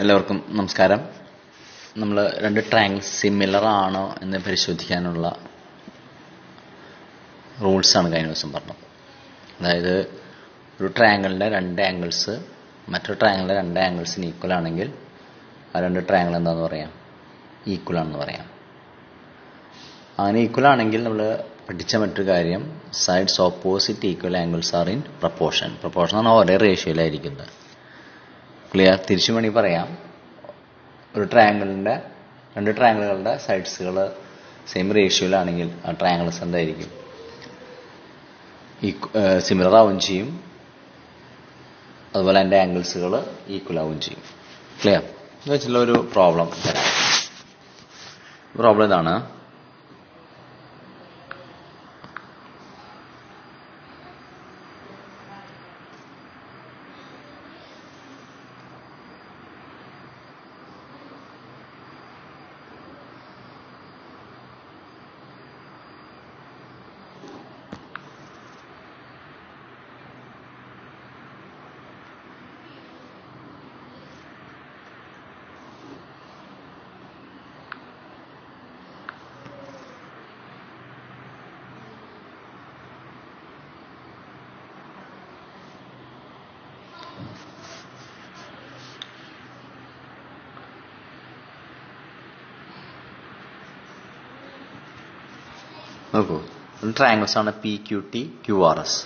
എല്ലാവർക്കും നമസ്കാരം. നമ്മൾ രണ്ട് ട്രയാങ്കിൾസ് സിമിലർ ആണോ എന്ന് പരിശോധിക്കാനുള്ള റൂൾസാണ് കഴിഞ്ഞ ദിവസം പറഞ്ഞത്. അതായത് ഒരു ട്രയാങ്കിളിൻ്റെ രണ്ട് ആംഗിൾസ് മറ്റൊരു ട്രയാങ്കിളിൻ്റെ രണ്ട് ആംഗിൾസിന് ഈക്വൽ ആണെങ്കിൽ ആ രണ്ട് ട്രയാങ്കിൾ എന്താണെന്ന് പറയാം, ഈക്വൽ ആണെന്ന് പറയാം. അങ്ങനെ ഈക്വൽ ആണെങ്കിൽ നമ്മൾ പഠിച്ച മറ്റൊരു കാര്യം, sides opposite equal angles are in proportion. Proportion ആണ് ഒരേ റേഷ്യോയിലായിരിക്കുന്നത്. ക്ലിയർ? തിരിച്ചു വേണമെങ്കിൽ പറയാം, ഒരു ട്രയാങ്കിളിൻ്റെ രണ്ട് ട്രയാങ്കിളുകളുടെ സൈഡ്സുകൾ സെയിം റേഷ്യോയിലാണെങ്കിൽ ആ ട്രയാങ്കിൾസ് എന്തായിരിക്കും, സിമിലർ ആവുകയും ചെയ്യും. അതുപോലെ അതിൻ്റെ ആംഗിൾസുകൾ ഈക്വൽ ആവുകയും ചെയ്യും. ക്ലിയർ? എന്ന് വെച്ചുള്ള ഒരു പ്രോബ്ലം തരാം. പ്രോബ്ലം ഇതാണ്. നോക്കൂ, ട്രയാങ്കിൾസ് ആണ് P Q T Q R S.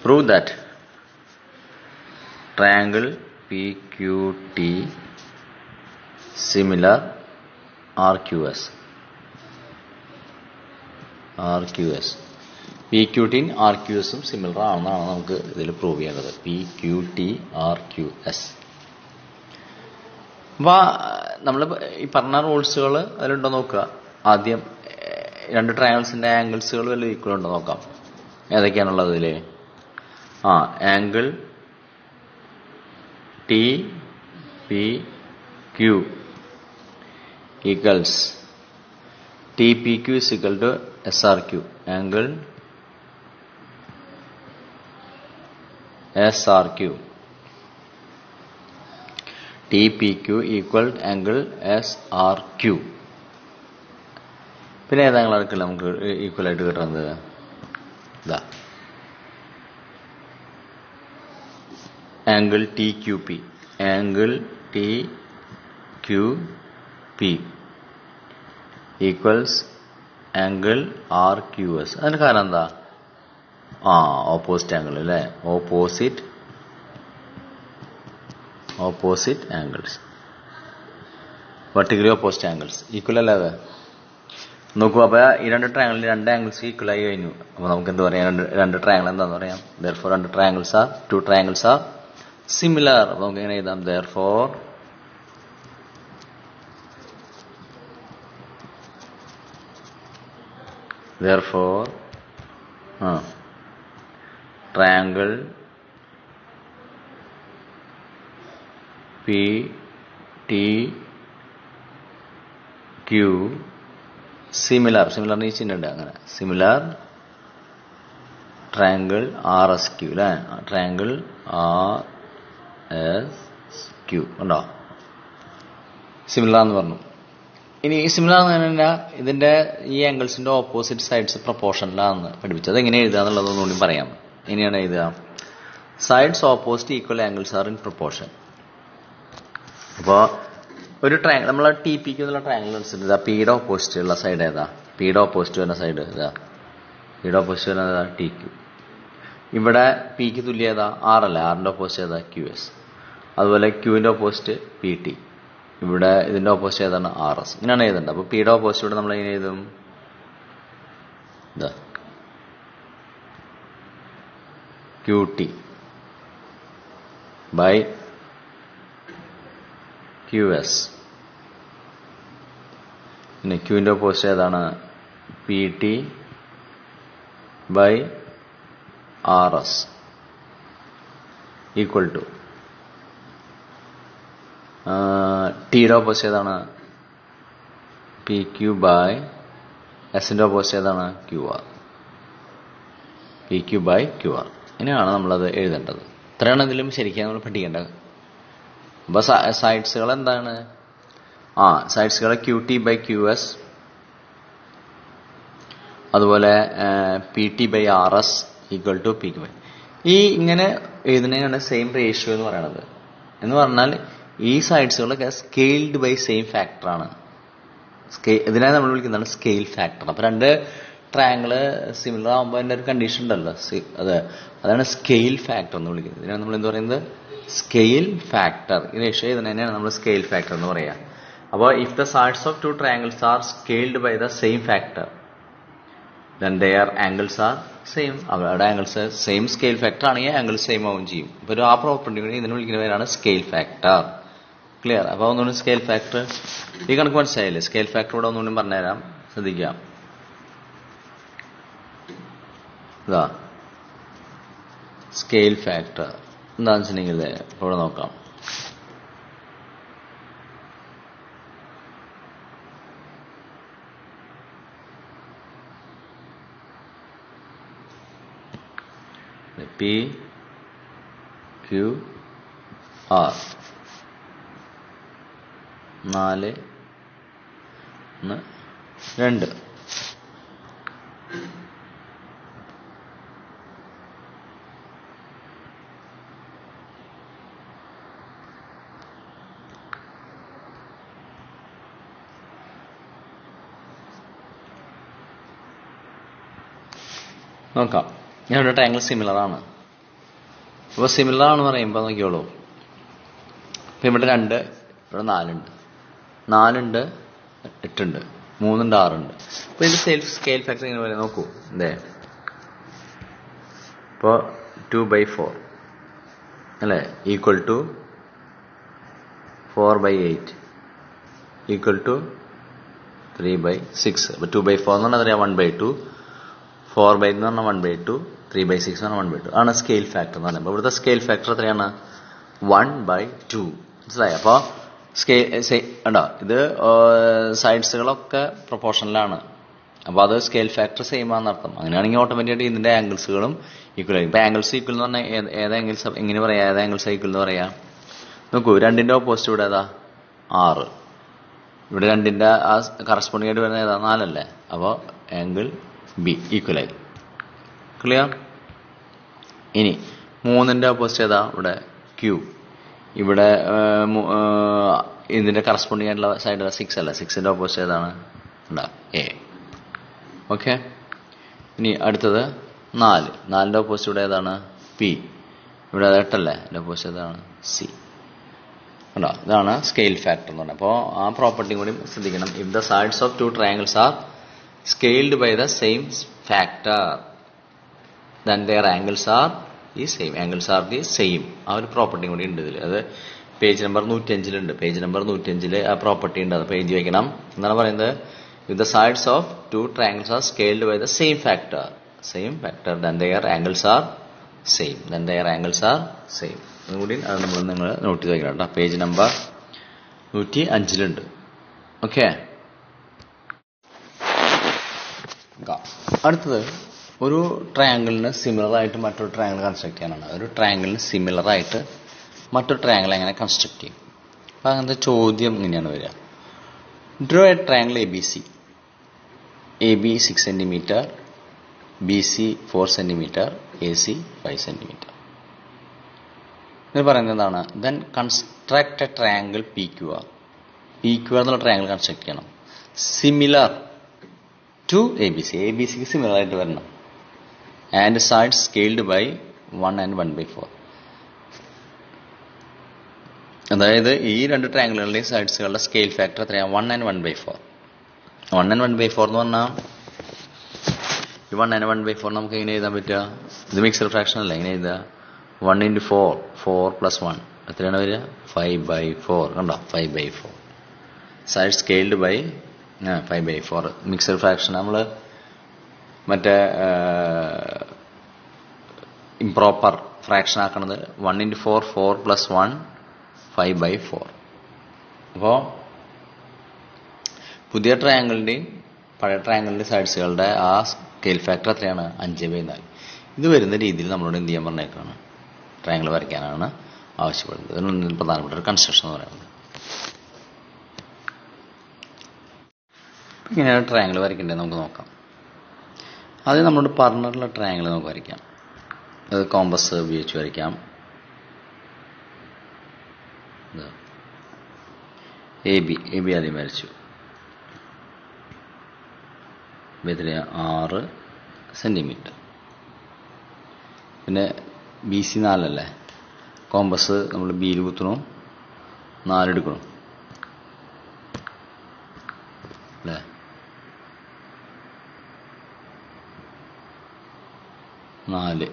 Prove that triangle P Q T similar R Q S. P Q ടിയും ആർ ക്യു എസും സിമിലർ ആണെന്നാണ് നമുക്ക് ഇതിൽ പ്രൂവ് ചെയ്യേണ്ടത്. P Q T R Q S. അപ്പോൾ നമ്മൾ ഈ പറഞ്ഞ റൂൾസുകൾ അതിലുണ്ടോ നോക്കുക. ആദ്യം രണ്ട് ട്രയാങ്കിൾസിന്റെ ആംഗിൾസുകൾ വല്ല ഈക്വൽ ഉണ്ടോ നോക്കാം. ഏതൊക്കെയാണുള്ളത് ഇതിൽ? Angle T P Q equals T P Q is equal to S R Q. Angle S R Q, T P Q equal angle S R Q. പിന്നെ ഏതാങ്കിളായിരിക്കില്ല നമുക്ക് ഈക്വൽ ആയിട്ട് കിട്ടുന്നത്? ഇതാ angle T Q P. Angle T Q P equals angle R Q S. അതിന് കാരണം എന്താ? Opposite angle അല്ലേ? Opposite angles, vertically opposite angles equal അല്ലേ അത്? നോക്കൂ, അപ്പൊ ഈ രണ്ട് ട്രയാങ്കിളിൽ രണ്ട് ആംഗിൾസ് ഈക്വൽ ആയി കഴിഞ്ഞു. അപ്പൊ നമുക്ക് എന്ത് പറയാം? രണ്ട് ട്രയാങ്കിൾ എന്താന്ന് പറയാം? therefore two triangles are similar. അപ്പൊ നമുക്ക് എങ്ങനെ എഴുതാം? therefore triangle P T Q similar ഈ ചിഹ്നമുണ്ട്. അങ്ങനെ similar triangle R S Q അല്ലേ? ട്രയാങ്കിൾ ആർ എസ് ക്യു ഉണ്ടോ? സിമിലർ എന്ന് പറഞ്ഞു. ഇനി സിമിലർ എന്ന് പറഞ്ഞാൽ ഇതിന്റെ ഈ ആംഗിൾസിന്റെ ഓപ്പോസിറ്റ് സൈഡ്സ് പ്രൊപ്പോർഷനിലാണെന്ന് പഠിപ്പിച്ചത്. എങ്ങനെ എഴുതുക എന്നുള്ളത് ഒന്നുകൂടി പറയാം. ഇനിയാണ് എഴുതുക, sides opposite equal angles are in proportion. അപ്പോൾ ഒരു ട്രയാങ്കിൾ നമ്മൾ ടി പി ക്യു എന്നുള്ള ട്രയാങ്കിൾ അനുസരിച്ച് പിയുടെ ഓപ്പോസിറ്റ് ഉള്ള സൈഡ് ഏതാ? പിയുടെ ഓപ്പോസിറ്റ് വരുന്ന സൈഡ് ഇതാ. പിയുടെ ഓപ്പോസിറ്റ് വരുന്നത് ടി ക്യു. ഇവിടെ പിക്ക് തുല്യം ഏതാ? ആർ അല്ലേ? ആറിന്റെ ഓപ്പോസിറ്റ് ഏതാ? Q S. അതുപോലെ ക്യൂവിന്റെ ഓപ്പോസിറ്റ് പി ടി. ഇവിടെ ഇതിന്റെ ഓപ്പോസിറ്റ് ഏതാണ്? R S. ഇങ്ങനെയാണ് എഴുതേണ്ടത്. അപ്പൊ പിയുടെ ഓപ്പോസിറ്റ് ഇവിടെ നമ്മൾ എങ്ങനെ എഴുതും? ഇതാ Q T by Q S. പിന്നെ ക്യൂവിന്റെ ഓപ്പോസിറ്റ് ഏതാണ്? P T by R S equal to ടിയുടെ ഓപ്പോസിറ്റ് ഏതാണ്? പി ക്യു ബൈ എസിന്റെ ഓപ്പോസിറ്റ് ഏതാണ്? Q R. P Q by Q R. ഇങ്ങനെയാണ് നമ്മളത് എഴുതേണ്ടത്. ഇത്രയാണ് ഇതിലും ശരിക്കും നമ്മൾ പഠിക്കേണ്ടത്. അപ്പൊ സൈഡ്സുകൾ എന്താണ്? സൈഡ്സുകൾ QT/QS, അതുപോലെ PT/RS ഈക്വൽ ടു PQ. ഈ ഇങ്ങനെ ഇതിനെയാണ് സെയിം റേഷ്യോ എന്ന് പറയുന്നത്. എന്ന് പറഞ്ഞാൽ ഈ സൈഡ്സുകളൊക്കെ സ്കെയിൽഡ് ബൈ സെയിം ഫാക്ടറാണ്. ഇതിനെ നമ്മൾ വിളിക്കുന്നതാണ് സ്കെയിൽ ഫാക്ടർ. അപ്പൊ രണ്ട് ട്രയാങ്കിള് സിമിലർ ആകുമ്പോൾ അതിന്റെ ഒരു കണ്ടീഷൻ ഉണ്ടല്ലോ, അതാണ് സ്കെയിൽ ഫാക്ടർ എന്ന് വിളിക്കുന്നത്. ഇതിനാണ് നമ്മൾ എന്ത് പറയുന്നത്? Scale factor. ഈ റേഷ്യോ ഇതിനെ തന്നെയാണ് നമ്മൾ സ്കെയിൽ ഫാക്ടർ എന്ന് പറയാം. അപ്പോൾ if the sides of two triangles are scaled by the same factor then their angles are same. അവരുടെ ആംഗിൾസ് സെയിം സ്കെയിൽ ഫാക്ടർ ആണെങ്കിൽ ആംഗിൾ സെയിം ആവും ചെയ്യും. ഇപ്പോൾ ആ പ്രോപ്പർട്ടി കൂടി ഇതിന് വിളിക്കുന്ന പേരാണ് സ്കെയിൽ ഫാക്ടർ. ക്ലിയർ? അപ്പോൾ ഒന്നുകൂടി സ്കെയിൽ ഫാക്ടർ ഈ കണക്ക് മനസ്സിലായില്ലേ? സ്കെയിൽ ഫാക്ടർ ഇവിടെ ഒന്നുകൂടി പറഞ്ഞുതരാം, ശ്രദ്ധിക്കാം. ഇതാ സ്കെയിൽ ഫാക്ടർ എന്താണെന്ന് വെച്ചിട്ടുണ്ടെങ്കിൽ ഇവിടെ നോക്കാം. PQR 4 2. നോക്കാം. രണ്ട് ട്രയാങ്കിൾ സിമിലർ ആണ്. അപ്പോൾ സിമിലർ ആണെന്ന് പറയുമ്പോൾ നോക്കിയോളൂ. ഇപ്പം ഇവിടെ 2, ഇവിടെ 4 ഉണ്ട്, 8 ഉണ്ട്, 3 ഉണ്ട്, 6 ഉണ്ട്. അപ്പോൾ ഇതിന്റെ സ്കെയിൽ ഫാക്ടർ ഇങ്ങനെ പറയാം. നോക്കൂ, അതെ. ഇപ്പോൾ 2/4 അല്ലേ, ഈക്വൽ ടു 4/8 ഈക്വൽ ടു 3/6. അപ്പോൾ 2/4 എന്ന് പറഞ്ഞാൽ 1/2, 4/8 എന്ന് പറഞ്ഞാൽ 1/2, 3/6 എന്ന് പറഞ്ഞാൽ 1/2 ആണ് സ്കെയിൽ ഫാക്ടർ എന്ന് പറയുമ്പോൾ. ഇവിടുത്തെ സ്കെയിൽ ഫാക്ടർ എത്രയാണ്? 1/2. മനസ്സിലായി? അപ്പോൾ ഉണ്ടോ, ഇത് സൈഡ്സുകളൊക്കെ പ്രൊപ്പോർഷനിലാണ്. അപ്പോൾ അത് സ്കെയിൽ ഫാക്ടർ സെയിം ആണെന്നർത്ഥം. അങ്ങനെയാണെങ്കിൽ ഓട്ടോമാറ്റിക്കായിട്ട് ഇതിന്റെ ആംഗിൾസുകളും ഈക്വൽ ആയിരിക്കും. ഇപ്പൊ ആംഗിൾസ് ഈക്വൽ എന്ന് പറഞ്ഞാൽ ഏത് ആംഗിൾസ് എങ്ങനെ പറയാം? ഏത് ആംഗിൾസ് ഈക്വൽ എന്ന് പറയാം? നോക്കൂ, 2ന്റെ ഓപ്പോസിറ്റ് ഇവിടെ ഏതാ? 6. ഇവിടെ 2ന്റെ ആ കറസ്പോണ്ടിങ് ആയിട്ട് വരുന്നത് ഏതാ? 4 അല്ലേ? അപ്പോൾ ആംഗിൾ ബി ഈക്വൽ ആയി. ക്ലിയർ? ഇനി 3ന്റെ ഓപ്പോസിറ്റ് ഏതാ? ഇവിടെ Q. ഇവിടെ ഇതിന്റെ കറസ്പോണ്ടിങ് ആയിട്ടുള്ള സൈഡ് 6 അല്ല. 6ന്റെ ഓപ്പോസിറ്റ് ഏതാണ്? A. ഓക്കെ. ഇനി അടുത്തത് 4. 4ന്റെ ഓപ്പോസിറ്റ് ഇവിടെ ഏതാണ്? P. ഇവിടെ 8 അല്ലേ? അതിന്റെ ഓപ്പോസിറ്റ് ഏതാണ്? C. ഉണ്ടോ? ഇതാണ് സ്കെയിൽ ഫാക്ടർ എന്ന് പറഞ്ഞത്. അപ്പോൾ ആ പ്രോപ്പർട്ടിയും കൂടി ശ്രദ്ധിക്കണം. If the sides of two triangles R scaled by the same factor then their angles are the same. Angles are the same. ആ ഒരു പ്രോപ്പർട്ടി കൂടി ഉണ്ട് ഇതിൽ. അത് പേജ് നമ്പർ 105 പേജ് നമ്പർ 105 ആ പ്രോപ്പർട്ടി ഉണ്ട്. അത് പേജ് വയ്ക്കണം. എന്താണ് പറയുന്നത്? if the sides of two triangles are scaled by the same factor then their angles are same. അതുകൂടി അത് നിങ്ങൾ നോട്ട് ചെയ്ത് വയ്ക്കണം കേട്ടോ. Page number 105 okay. അടുത്തത് ഒരു ട്രയാങ്കിളിന് സിമിലർ ആയിട്ട് മറ്റൊരു ട്രയാങ്കിൾ കൺസ്ട്രക്ട് ചെയ്യാനാണ്. ഒരു ട്രയാങ്കിളിന് സിമിലർ ആയിട്ട് മറ്റൊരു ട്രയാങ്കിൾ എങ്ങനെ കൺസ്ട്രക്ട് ചെയ്യും? അപ്പം അങ്ങനത്തെ ചോദ്യം ഇങ്ങനെയാണ് വരിക. Draw A triangle ABC. AB 6 cm, BC 4 cm, AC 5 cm. ഇത് പറയുന്നത് എന്താണ്? Then construct a triangle PQR. PQR എന്നുള്ള ട്രയാങ്കിൾ കൺസ്ട്രക്ട് ചെയ്യണം. Similar to ABC. ABCക്ക് സിമിലർ ആയിട്ട് വരണം. And side scaled by 1 and 1/4. അതായത് ഈ രണ്ട് ട്രയാങ്കിളുകളുടെയും സൈഡ്സുകളുടെ സ്കെയിൽ ഫാക്ടർ എത്രയാണ്? 1 and 1/4. 1 and 1/4 എന്ന് പറഞ്ഞാൽ ഈ 1 and 1/4 നമുക്ക് എങ്ങനെ എഴുതാൻ പറ്റുക? ഇത് മിക്സഡ് ഫ്രാക്ഷൻ അല്ല. എങ്ങനെ എഴുതുക? 1 × 4, 4 + 1 എത്രയാണ് വരിക? 5/4. കണ്ടോ? 5/4. Side scaled by 5/4. Mixed fraction നമ്മൾ മറ്റേ ഇംപ്രോപ്പർ ഫ്രാക്ഷൻ ആക്കണത് 1 × 4, 4 + 1 5/4. അപ്പോൾ പുതിയ ട്രയാങ്കിളിന്റെയും പഴയ ട്രയാങ്കിളിന്റെ സൈഡ്സുകളുടെ ആ സ്കെയിൽ ഫാക്ടർ എത്രയാണ്? 5/4. ഇത് വരുന്ന രീതിയിൽ നമ്മളോട് എന്ത് ചെയ്യാൻ പറഞ്ഞേക്കാണ്? ട്രയാങ്കിൾ വരയ്ക്കാനാണ് ആവശ്യപ്പെടുന്നത്. ഇതിനൊന്നും പ്രധാനപ്പെട്ട ഒരു കൺസ്ട്രക്ഷൻ എന്ന് പറയുന്നത്. ഇങ്ങനെയാണ് ട്രയാങ്കിൾ വരയ്ക്കേണ്ടത് നമുക്ക് നോക്കാം. ആദ്യം നമ്മളോട് പറഞ്ഞിട്ടുള്ള ട്രയാങ്കിൾ നമുക്ക് വരയ്ക്കാം. അത് കോമ്പസ് ഉപയോഗിച്ച് വരയ്ക്കാം. എ ബി ആദ്യം വരച്ചു. എത്ര 6 സെന്റിമീറ്റർ. പിന്നെ ബി സി 4 അല്ലേ, കോമ്പസ് നമ്മൾ ബിയിൽ കുത്തണം, 4 എടുക്കണം അല്ലേ.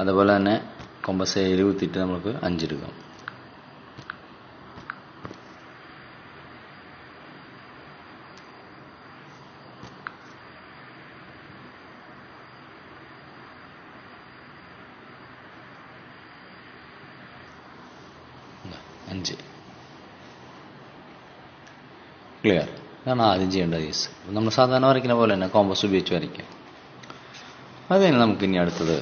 അതുപോലെ തന്നെ കോമ്പസ് എയിൽ കുത്തിയിട്ട് നമുക്ക് 5 എടുക്കാം. ക്ലിയർ? ഇതാണ് ആദ്യം ചെയ്യേണ്ട കേസ്. നമ്മൾ സാധാരണ വരയ്ക്കുന്ന പോലെ തന്നെ കോമ്പസ് ഉപയോഗിച്ച് വരയ്ക്കാം. അത് തന്നെ നമുക്ക് ഇനി അടുത്തത്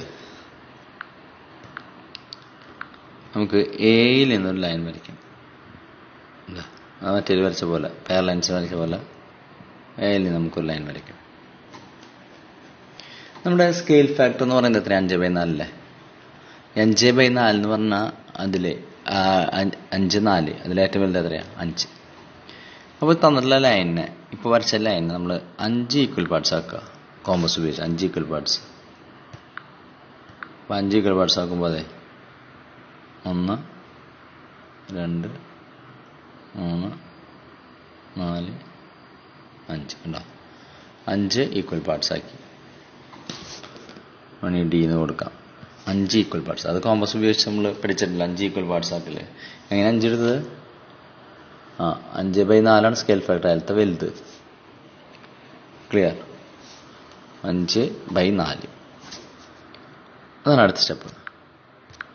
നമുക്ക് എയിൽ നിന്നൊരു ലൈൻ വരയ്ക്കാം. മറ്റേത് വരച്ച പോലെ, പെയർ ലൈൻസ് വരച്ച പോലെ എയിൽ നിന്ന് നമുക്കൊരു ലൈൻ വരയ്ക്കാം. നമ്മുടെ സ്കെയിൽ ഫാക്ടർ എന്ന് പറയുന്നത് എത്ര? 5/4 അല്ലേ. 5/4 എന്ന് പറഞ്ഞാൽ അതിൽ 5 4 അതിലേറ്റവും വലുത് എത്രയാണ്? 5. അപ്പോൾ തന്നിട്ടുള്ള ലൈനിനെ, ഇപ്പോൾ വരച്ച ലൈനിനെ നമ്മൾ 5 ഈക്വൽ പാർട്സ് ആക്കുക. കോമ്പസ് ഉപയോഗിച്ച് 5 ഈക്വൽ പാർട്സ്. അപ്പോൾ 5 ഈക്വൽ പാർട്സ് ആക്കുമ്പോൾ അതെ 1 2 3 4 5 ഉണ്ടോ? 5 ഈക്വൽ പാർട്സ് ആക്കി. മണി ഡി എന്ന് കൊടുക്കാം. 5 ഈക്വൽ പാർട്സ്. അത് കോമ്പസ് ഉപയോഗിച്ച് നമ്മൾ പഠിച്ചിട്ടില്ല. 5 ഈക്വൽ പാർട്സ് ആക്കില്ലേ. എങ്ങനെ 5 എടുത്തത്? 5/4 സ്കെയിൽ ഫാക്ടർ, അതിലത്തെ വലുത്. ക്ലിയർ? 5/4. അതാണ് അടുത്ത സ്റ്റെപ്പ്.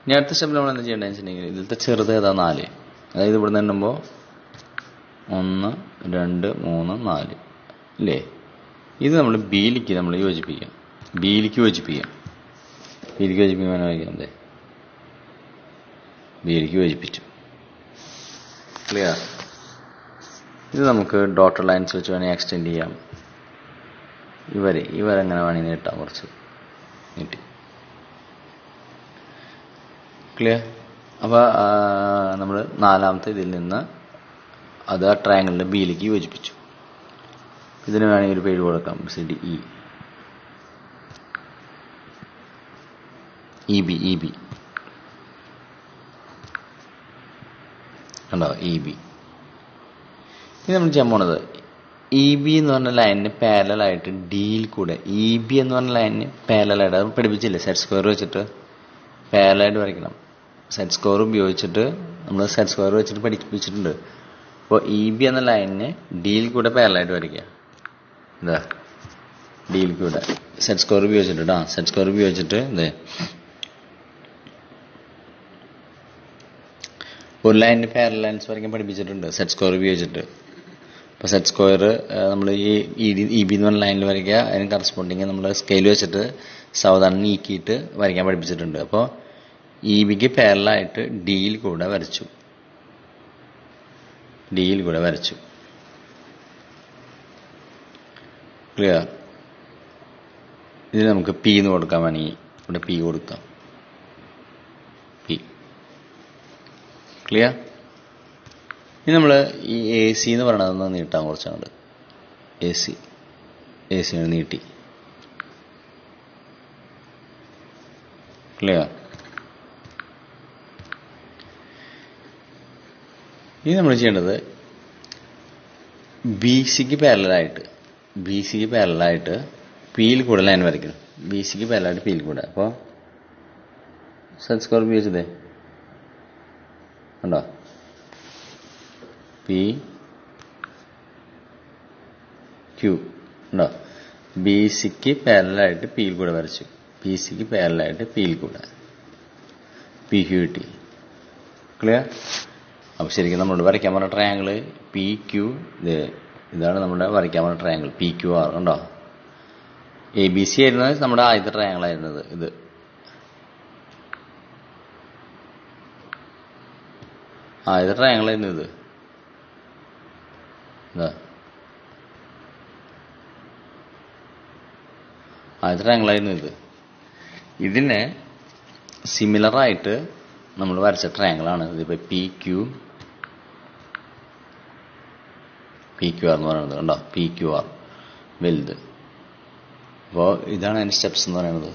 ഇനി അടുത്ത സ്റ്റെപ്പിൽ നമ്മൾ എന്താ ചെയ്യേണ്ടതെന്ന് വെച്ചിട്ടുണ്ടെങ്കിൽ ഇതിലത്തെ ചെറുത് ഏതാ? 4. അതായത് ഇവിടെ നിന്ന് എണ്ണുമ്പോൾ 1 2 3 4 അല്ലേ. ഇത് നമ്മൾ ബിയിലേക്ക് നമ്മൾ യോജിപ്പിക്കാം. ബിയിലേക്ക് യോജിപ്പിക്കാം. വായിക്കാം. അതെ, ബിയിലേക്ക് യോജിപ്പിച്ചു. ക്ലിയർ? ഇത് നമുക്ക് ഡോട്ടർ ലൈൻസ് വെച്ച് വേണമെങ്കിൽ എക്സ്റ്റെൻഡ് ചെയ്യാം. ഇവരെങ്ങനെ വേണമെങ്കിൽ നീട്ടാം, കുറച്ച് നീട്ടി. ക്ലിയർ? അപ്പോൾ നമ്മൾ 4ാമത്തെ ഇതിൽ നിന്ന് അത് ആ ട്രയാങ്കിളിൻ്റെ ബിയിലേക്ക് യോജിപ്പിച്ചു. ഇതിന് വേണമെങ്കിൽ ഒരു പേര് കൊടുക്കാം. CDE EB ഉണ്ടോ? EB. ഇനി നമ്മൾ ചെയ്യാൻ പോണത് EB എന്ന് പറഞ്ഞ ലൈനിന് പാരലായിട്ട് ഡിയിൽ കൂടെ, EB എന്ന് പറഞ്ഞ ലൈനിന് പാരലായിട്ട്, അത് പഠിപ്പിച്ചില്ലേ സെറ്റ് സ്ക്വയർ വെച്ചിട്ട് പാരലായിട്ട് വരയ്ക്കണം. സെറ്റ് സ്ക്വയർ ഉപയോഗിച്ചിട്ട് നമ്മൾ സെറ്റ് സ്ക്വയർ വെച്ചിട്ട് പഠിപ്പിച്ചിട്ടുണ്ട്. അപ്പോൾ EB എന്ന ലൈനിന് ഡിയിൽ കൂടെ പാരലായിട്ട് വരയ്ക്കുക. ഇതാ ഡിയിൽ കൂടെ സെറ്റ് സ്ക്വയർ ഉപയോഗിച്ചിട്ട് സെറ്റ് സ്ക്വയർ ഉപയോഗിച്ചിട്ട് ഇതേ ഒരു ലൈനിന് പാരലൽ ലൈൻസ് വരയ്ക്കാൻ പഠിപ്പിച്ചിട്ടുണ്ട് സെറ്റ് സ്ക്വയർ ഉപയോഗിച്ചിട്ട്. അപ്പോൾ സെറ്റ് സ്ക്വയർ നമ്മൾ ഈ EB എന്ന് പറഞ്ഞ ലൈനിൽ വരയ്ക്കുക. അതിന് കറസ്പോണ്ടിങ് നമ്മൾ സ്കെയിൽ വെച്ചിട്ട് സാവധാനം നീക്കിയിട്ട് വരയ്ക്കാൻ പഠിപ്പിച്ചിട്ടുണ്ട്. അപ്പോൾ EBക്ക് പാരലായിട്ട് ഡിയിൽ കൂടെ വരച്ചു. ക്ലിയർ? ഇതിന് നമുക്ക് P എന്ന് കൊടുക്കാൻ വേണമെങ്കിൽ ഇവിടെ P കൊടുക്കാം. ക്ലിയർ? ഇനി നമ്മൾ ഈ AC എന്ന് പറയണതൊന്ന് നീട്ടാൻ കുറച്ചുകൊണ്ട് AC നീട്ടി. ക്ലിയർ? ഇനി നമ്മൾ ചെയ്യേണ്ടത് BCക്ക് പാരലായിട്ട് പിയിൽ കൂടെ ലൈൻ വരയ്ക്കണം. BCക്ക് പാരലായിട്ട് പിയിൽ കൂടെ. അപ്പോൾ സെറ്റ് സ്ക്വയർ ഉപയോഗിച്ചതേ ഉണ്ടോ? PQ ഉണ്ടോ? BCക്ക് പാരലായിട്ട് പിയിൽ കൂടെ വരച്ചു. BCക്ക് പാരലായിട്ട് പിയിൽ കൂടെ PQ കിട്ടി. ക്ലിയർ? അപ്പോൾ ശരിക്കും നമ്മളോട് വരയ്ക്കാൻ പറഞ്ഞ ട്രയാങ്കിൾ PQ, ഇതാണ് നമ്മുടെ വരയ്ക്കാൻ പറഞ്ഞ ട്രയാങ്കിൾ PQR ഉണ്ടോ? ABC ആയിരുന്നത് നമ്മുടെ ആദ്യത്തെ ട്രയാങ്കിൾ ആയിരുന്നത്. ഇത് ഇത് ട്രയാങ്കിൾ ആയിരുന്നു. ഇത് ഇത് ട്രയാങ്കിൾ ആയിരുന്നു. ഇതിനെ സിമിലറായിട്ട് നമ്മൾ വരച്ച ട്രയാങ്കിളാണ് ഇതിപ്പോ പി ക്യു ആർ എന്ന് പറയുന്നത്. കണ്ടോ, പി ക്യു ആർ വലുത്. അപ്പോൾ ഇതാണ് അതിന്റെ സ്റ്റെപ്സ് എന്ന് പറയുന്നത്.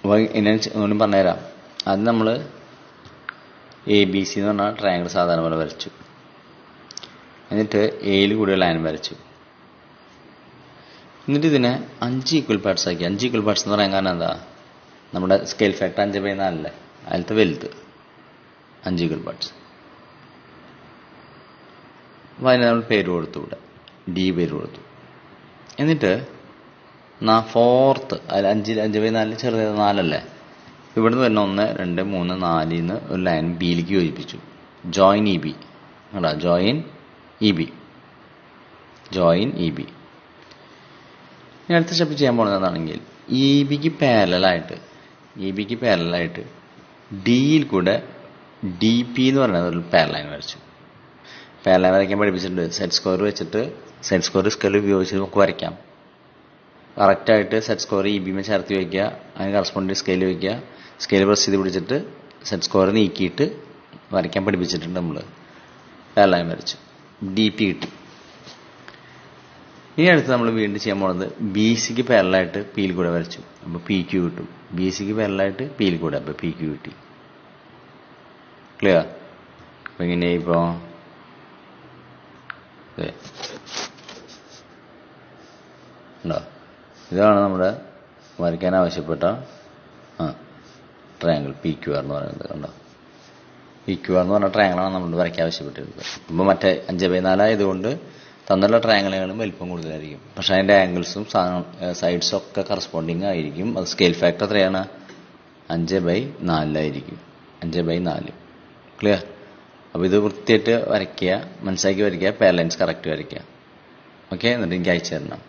അപ്പോൾ ഇനി ഒന്നും പറഞ്ഞുതരാം. അത് നമ്മൾ ABC എന്ന് പറഞ്ഞാൽ ട്രയാങ്കിൾ സാധാരണ പോലെ വരച്ചു. എന്നിട്ട് എയിൽ കൂടി ലൈൻ വരച്ചു. എന്നിട്ട് ഇതിനെ 5 ഈക്വൽ പാർട്സ് ആക്കി. 5 ഈക്വൽ പാർട്സ് എന്ന് പറയാൻ കാരണം എന്താ, നമ്മുടെ സ്കെയിൽ ഫാക്ടർ 5/4 അതിലത്തെ വലുത് 5 ഈക്വൽ പാർട്സ്. അപ്പോൾ അതിന് നമ്മൾ പേര് കൊടുത്തു, ഇവിടെ D പേര് കൊടുത്തു. എന്നിട്ട് 4th അതിൽ 5/4 ചെറുത് 4 ഇവിടുന്ന് വരുന്ന 1 2 3 4 ഒരു ലൈൻ ബിയിലേക്ക് യോജിപ്പിച്ചു. Join EB. Join EB. ഇനി അടുത്ത സ്റ്റെപ്പ് ചെയ്യാൻ പോകുന്നത് എന്താണെങ്കിൽ EBക്ക് പാരലായിട്ട് ഡിയിൽ കൂടെ DP എന്ന് പറയുന്നത് ഒരു പാരലൈൻ വരച്ചു. പാരലൈൻ വരയ്ക്കാൻ പഠിപ്പിച്ചിട്ടുണ്ട്. സെറ്റ് സ്ക്വയർ വെച്ചിട്ട് സെറ്റ് സ്ക്വയർ സ്കെയിൽ ഉപയോഗിച്ച് നമുക്ക് വരയ്ക്കാം. കറക്റ്റായിട്ട് സെറ്റ് സ്ക്വയർ EB ചേർത്ത് വയ്ക്കുക, അതിന് കറസ്പോണ്ടിങ് സ്കെയിൽ വയ്ക്കുക, സ്കെയിൽ പ്രസ് ചെയ്ത് പിടിച്ചിട്ട് സെറ്റ് സ്ക്വയർ നീക്കിയിട്ട് വരയ്ക്കാൻ പഠിപ്പിച്ചിട്ടുണ്ട്. നമ്മൾ പാരലൈൻ വരച്ചു, DP കിട്ടി. ഇനി അടുത്ത് നമ്മൾ വീണ്ടും ചെയ്യാൻ പോകുന്നത് BCക്ക് പാരലായിട്ട് പിയിൽ കൂടെ വരച്ചു. അപ്പോൾ PQ കിട്ടും. BCക്ക് പാരലായിട്ട് പിയിൽ കൂടെ, അപ്പോൾ PQ കിട്ടി. ക്ലിയർ? അപ്പോൾ ഇങ്ങനെ ഇപ്പോൾ ഉണ്ടോ, ഇതാണ് നമ്മുടെ വരയ്ക്കാൻ ആവശ്യപ്പെട്ട ട്രയാങ്കിൾ PQR എന്ന് പറയുന്നത്. കണ്ടോ, PQR എന്ന് പറഞ്ഞ ട്രയാങ്കിളാണ് നമ്മൾ വരയ്ക്കാൻ ആവശ്യപ്പെട്ടിരുന്നത്. അപ്പോൾ മറ്റേ 5/4 ആയതുകൊണ്ട് തന്നുള്ള ട്രയാങ്കിളുകളും വലിപ്പം കൂടുതലായിരിക്കും. പക്ഷെ അതിൻ്റെ ആംഗിൾസും സൈഡ്സും ഒക്കെ കറസ്പോണ്ടിങ് ആയിരിക്കും. അത് സ്കെയിൽ ഫാക്ടർ എത്രയാണ്, 5/4 5/4. ക്ലിയർ? അപ്പോൾ ഇത് വൃത്തിയായിട്ട് വരയ്ക്കുക, മനസ്സിലാക്കി വരയ്ക്കുക, പാരലൈൻസ് കറക്റ്റ് വരയ്ക്കുക. ഓക്കെ, എന്നിട്ട് എനിക്ക് അയച്ചു തരണം.